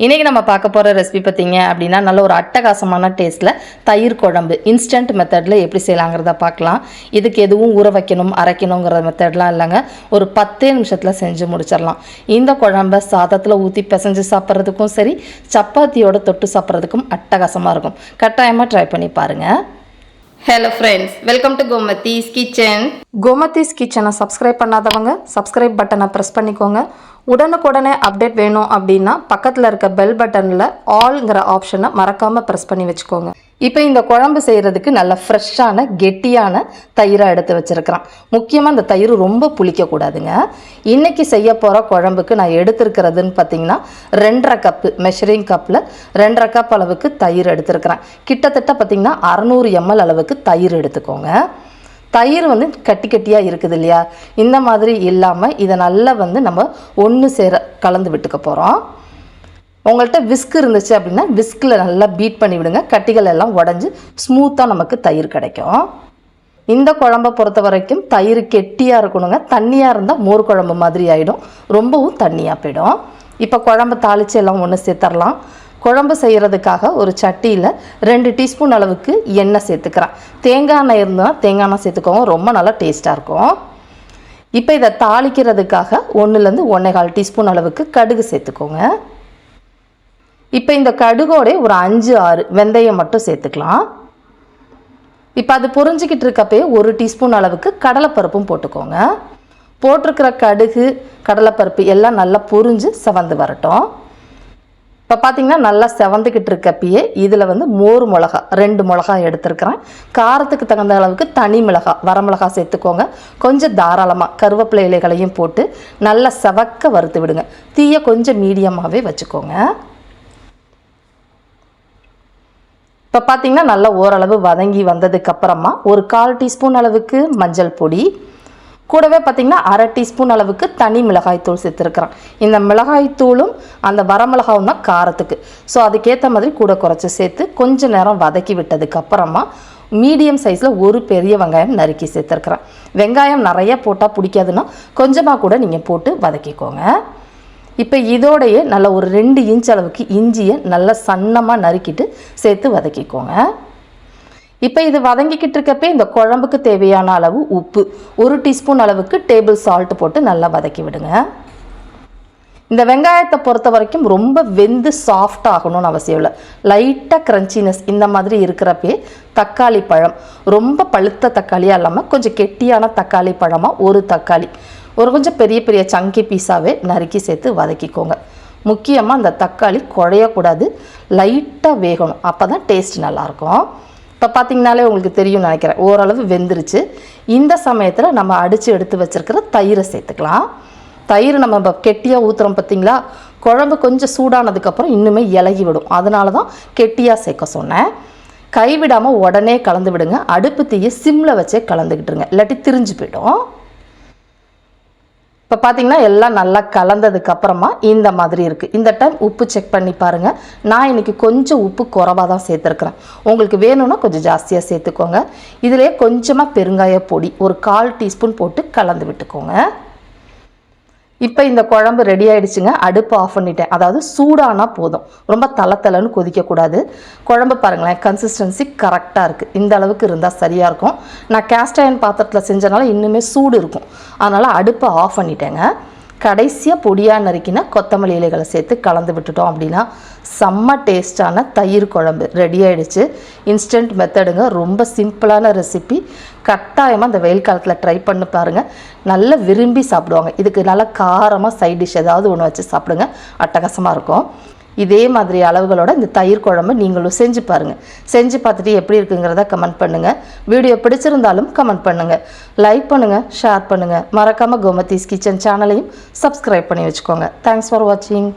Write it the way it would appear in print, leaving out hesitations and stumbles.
இன்றைக்கி நம்ம பார்க்க போகிற ரெசிபி பார்த்திங்க அப்படின்னா நல்ல ஒரு அட்டகாசமான டேஸ்ட்டில் தயிர் குழம்பு இன்ஸ்டன்ட் மெத்தடில் எப்படி செய்யலாங்கிறத பார்க்கலாம். இதுக்கு எதுவும் ஊற வைக்கணும் அரைக்கணுங்கிற மெத்தட்லாம் இல்லைங்க. ஒரு 10 நிமிஷத்தில் செஞ்சு முடிச்சிடலாம். இந்த குழம்பை சாதத்தில் ஊற்றி பிசைஞ்சு சாப்பிட்றதுக்கும் சரி, சப்பாத்தியோட தொட்டு சாப்பிட்றதுக்கும் அட்டகாசமாக இருக்கும். கட்டாயமாக ட்ரை பண்ணி பாருங்கள். Hello friends, welcome to Gomathi's kitchen. Gomathi's கிச்சனை சப்ஸ்கிரைப் பண்ணாதவங்க சப்ஸ்கிரைப் பட்டனை ப்ரெஸ் பண்ணிக்கோங்க. உடனுக்குடனே அப்டேட் வேணும் அப்படின்னா பக்கத்தில் இருக்க பெல் பட்டனில் ஆல்ங்கிற ஆப்ஷனை மறக்காமல் ப்ரெஸ் பண்ணி வச்சுக்கோங்க. இப்போ இந்த குழம்பு செய்கிறதுக்கு நல்ல ஃப்ரெஷ்ஷான கெட்டியான தயிராக எடுத்து வச்சுருக்கிறேன். முக்கியமாக இந்த தயிர் ரொம்ப புளிக்கக்கூடாதுங்க. இன்றைக்கி செய்ய போகிற குழம்புக்கு நான் எடுத்துருக்கிறதுன்னு பார்த்திங்கன்னா 2.5 கப்பு மெஷரிங் கப்பில் 2.5 கப் அளவுக்கு தயிர் எடுத்துருக்கிறேன். கிட்டத்தட்ட பார்த்திங்கன்னா 600 ml அளவுக்கு தயிர் எடுத்துக்கோங்க. தயிர் கட்டி கட்டியாக இருக்குது இல்லையா, இந்த மாதிரி இல்லாமல் இதை நல்லா நம்ம ஒன்று சேர கலந்து விட்டுக்க போகிறோம். உங்கள்கிட்ட விஸ்க் இருந்துச்சு அப்படின்னா விஸ்கில் நல்லா பீட் பண்ணி விடுங்க. கட்டிகள் எல்லாம் உடஞ்சி ஸ்மூத்தாக நமக்கு தயிர் கிடைக்கும். இந்த குழம்பை பொறுத்த வரைக்கும் தயிர் கெட்டியாக இருக்கணுங்க. தண்ணியாக இருந்தால் மோர் குழம்பு மாதிரி ஆகிடும், ரொம்பவும் தண்ணியாக போயிடும். இப்போ குழம்பு தாளித்து எல்லாம் ஒன்று சேர்த்துடலாம். குழம்பு செய்கிறதுக்காக ஒரு சட்டியில் 2 டீஸ்பூன் அளவுக்கு எண்ணெய் சேர்த்துக்கிறேன். தேங்காய் எண்ணெய் இருந்தால் தேங்காய் எண்ணெய் சேர்த்துக்கோங்க, ரொம்ப நல்லா டேஸ்ட்டாக இருக்கும். இப்போ இதை தாளிக்கிறதுக்காக 1 to 1.25 டீஸ்பூன் அளவுக்கு கடுகு சேர்த்துக்கோங்க. இப்போ இந்த கடுகோட ஒரு 5-6 வெந்தயம் மட்டும் சேர்த்துக்கலாம். இப்போ அது பொரிஞ்சிக்கிட்டு இருக்கப்பே 1 டீஸ்பூன் அளவுக்கு கடலைப்பருப்பும் போட்டுக்கோங்க. போட்டிருக்கிற கடுகு கடலைப்பருப்பு எல்லாம் நல்லா பொரிஞ்சு செவந்து வரட்டும். இப்போ பார்த்திங்கன்னா நல்லா செவந்துக்கிட்டு இருக்கப்பயே இதில் மோர் மிளகா 2 மிளகா எடுத்துருக்கிறேன். காரத்துக்கு தகுந்த அளவுக்கு தனி மிளகா வரமிளகா சேர்த்துக்கோங்க. கொஞ்சம் தாராளமாக கருவேப்பிலை இலைகளையும் போட்டு நல்லா செவக்க வறுத்து விடுங்க. தீயை கொஞ்சம் மீடியமாகவே வச்சுக்கோங்க. இப்போ பார்த்திங்கன்னா நல்லா ஓரளவு வதங்கி வந்ததுக்கப்புறமா ஒரு 1/4 டீஸ்பூன் அளவுக்கு மஞ்சள் பொடி, கூடவே பார்த்திங்கன்னா 1/2 டீஸ்பூன் அளவுக்கு தனி மிளகாய்த்தூள் சேர்த்துருக்குறேன். இந்த மிளகாய்த்தூளும் அந்த வரமிளகாவும் தான் காரத்துக்கு, ஸோ அதுக்கேற்ற மாதிரி கூட குறைச்சி சேர்த்து கொஞ்சம் நேரம் வதக்கி விட்டதுக்கப்புறமா மீடியம் சைஸில் ஒரு பெரிய வெங்காயம் நறுக்கி சேர்த்துருக்குறேன். வெங்காயம் நிறைய போட்டால் பிடிக்காதுன்னா கொஞ்சமாக கூட நீங்கள் போட்டு வதக்கிக்கோங்க. இப்போ இதோடையே நல்ல ஒரு 2 இன்ச் அளவுக்கு இஞ்சியை நல்லா சன்னமாக நறுக்கிட்டு சேர்த்து வதக்கிக்கோங்க. இப்போ இது வதங்கிக்கிட்டு இருக்கப்பே இந்த குழம்புக்கு தேவையான அளவு உப்பு 1 டீஸ்பூன் அளவுக்கு டேபிள் சால்ட் போட்டு நல்லா வதக்கி விடுங்க. இந்த வெங்காயத்தை பொறுத்த வரைக்கும் ரொம்ப வெந்து சாஃப்ட் ஆகணும்னு அவசியம் இல்லை. லைட்டாக க்ரன்ச்சினஸ் இந்த மாதிரி இருக்கிறப்பே தக்காளி பழம் ரொம்ப பழுத்த தக்காளியாக இல்லாமல் கொஞ்சம் கெட்டியான தக்காளி பழமாக ஒரு தக்காளி ஒரு கொஞ்சம் பெரிய பெரிய சங்கி பீஸாகவே நறுக்கி சேர்த்து வதக்கிக்கோங்க. முக்கியமாக அந்த தக்காளி குழையக்கூடாது, லைட்டாக வேகணும், அப்போ தான் டேஸ்ட் நல்லாயிருக்கும். இப்போ பார்த்திங்கனாலே உங்களுக்கு தெரியும்னு நினைக்கிறேன், ஓரளவு வெந்துருச்சு. இந்த சமயத்தில் நம்ம அடித்து எடுத்து வச்சுருக்கிற தயிரை சேர்த்துக்கலாம். தயிர் நம்ம கெட்டியாக ஊற்றுறோம் பார்த்திங்களா, குழம்பு கொஞ்சம் சூடானதுக்கப்புறம் இன்னுமே இலகி விடும், அதனால தான் கெட்டியாக சேர்க்க சொன்னேன். கைவிடாமல் உடனே கலந்து விடுங்க. அடுப்பு தீயை சிம்மில் வச்சே கலந்துக்கிட்டுருங்க, இல்லாட்டி திரிஞ்சு போய்டும். இப்போ பார்த்திங்கன்னா எல்லாம் நல்லா கலந்ததுக்கப்புறமா இந்த மாதிரி இருக்குது. இந்த டைம் உப்பு செக் பண்ணி பாருங்கள். நான் இன்றைக்கி கொஞ்சம் உப்பு குறைவாக தான் சேர்த்துருக்குறேன். உங்களுக்கு வேணும்னா கொஞ்சம் ஜாஸ்தியாக சேர்த்துக்கோங்க. இதிலே கொஞ்சமாக பெருங்காய பொடி ஒரு 1/4 டீஸ்பூன் போட்டு கலந்து விட்டுக்கோங்க. இப்போ இந்த குழம்பு ரெடி ஆகிடுச்சுங்க. அடுப்பு ஆஃப் பண்ணிட்டேன். அதாவது சூடானா போதும், ரொம்ப தளன்னு கொதிக்கக்கூடாது. குழம்பு பாருங்களேன், கன்சிஸ்டன்சி கரெக்டாக இருக்குது. இந்த அளவுக்கு இருந்தால் சரியாக இருக்கும். நான் கேஸ்ட் அயர்ன் பாத்திரத்தில் செஞ்சனால இன்னுமே சூடு இருக்கும், அதனால் அடுப்பை ஆஃப் பண்ணிட்டேங்க. கடைசியாக பொடியாக நறுக்கினா கொத்தமல்லி இலைகளை சேர்த்து கலந்து விட்டுட்டோம் அப்படின்னா செம்ம டேஸ்டான தயிர் குழம்பு ரெடி ஆகிடுச்சு. இன்ஸ்டன்ட் மெத்தடுங்க, ரொம்ப சிம்பிளான ரெசிபி. கட்டாயமாக இந்த வெயில் காலத்தில் ட்ரை பண்ணி பாருங்கள், நல்லா விரும்பி சாப்பிடுவாங்க. இதுக்கு நல்லா காரமாக சைட் டிஷ் ஏதாவது ஒன்று வச்சு சாப்பிடுங்க, அட்டகாசமாக இருக்கும். இதே மாதிரி அளவுகளோட இந்த தயிர் குழம்பு நீங்களும் செஞ்சு பாருங்கள். செஞ்சு பார்த்துட்டு எப்படி இருக்குங்கிறத கமெண்ட் பண்ணுங்கள். வீடியோ பிடிச்சிருந்தாலும் கமெண்ட் பண்ணுங்கள், லைக் பண்ணுங்கள், ஷேர் பண்ணுங்கள். மறக்காமல் கோமதிஸ் கிச்சன் சேனலையும் சப்ஸ்கிரைப் பண்ணி வச்சுக்கோங்க. தேங்க்ஸ் ஃபார் வாட்சிங்.